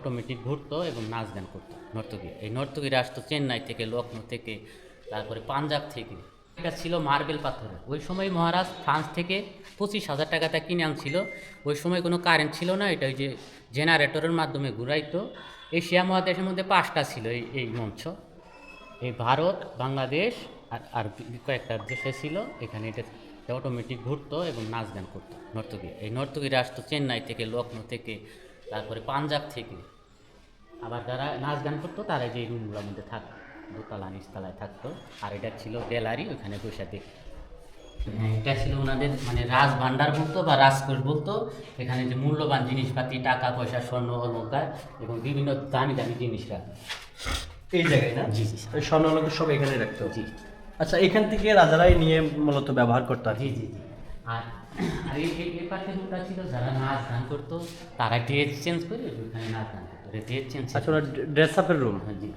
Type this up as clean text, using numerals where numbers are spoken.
Automatic ঘুরতো এবং নাচ গান করতো নর্তকী। এই নর্তকীরা আসতো চেন্নাই থেকে, লখনৌ থেকে, তারপরে পাঞ্জাব থেকে। এটা ছিল মার্বেল পাথরের। ওই সময় মহারাজ ফ্রান্স থেকে 25,000 টাকাটা কিনে আনছিল। ওই সময় কোনো কারেন্ট ছিল না, এটা ওই যে জেনারেটরের মাধ্যমে ঘুরাইতো। এশিয়া মহাদেশের মধ্যে 5টা ছিল এই মঞ্চ। এই ভারত, বাংলাদেশ আর কয়েকটা দেশে ছিল। এখানে এটা অটোমেটিক ঘুরতো এবং নাচ গান করতো নর্তকী। এই নর্তকীরা আসতো চেন্নাই থেকে, লখনৌ থেকে, তারপরে পাঞ্জাব থেকে। আবার যারা নাচ গান করতো তারা যে রুমগুলোর মধ্যে থাকতো, দোতলা নিচতলায় থাকতো। আর এটা ছিল গ্যালারি, ওখানে বসে দেখতো। এটা ছিল ওনাদের মানে রাজ ভান্ডার বলতো বা রাজকোষ বলতো। এখানে যে মূল্যবান জিনিসপাতি, টাকা পয়সা, স্বর্ণ অলংকার এবং বিভিন্ন দামি দামি জিনিস রাখতো এই জায়গায়, না? জি জি ওই স্বর্ণ অলংকার সব এখানে রাখতো। জি আচ্ছা, এখান থেকে রাজারাই নিয়ে মূলত ব্যবহার করতো আর কি। জি জি জি। আর আর এই পাশে দুটা ছিল যারা নাচ গান করতো, তারা ড্রেস চেঞ্জ করে ওখানে নাচ গান করতো, ড্রেস চেঞ্জ। আচ্ছা, ওরা ড্রেস আপের রুম। জি।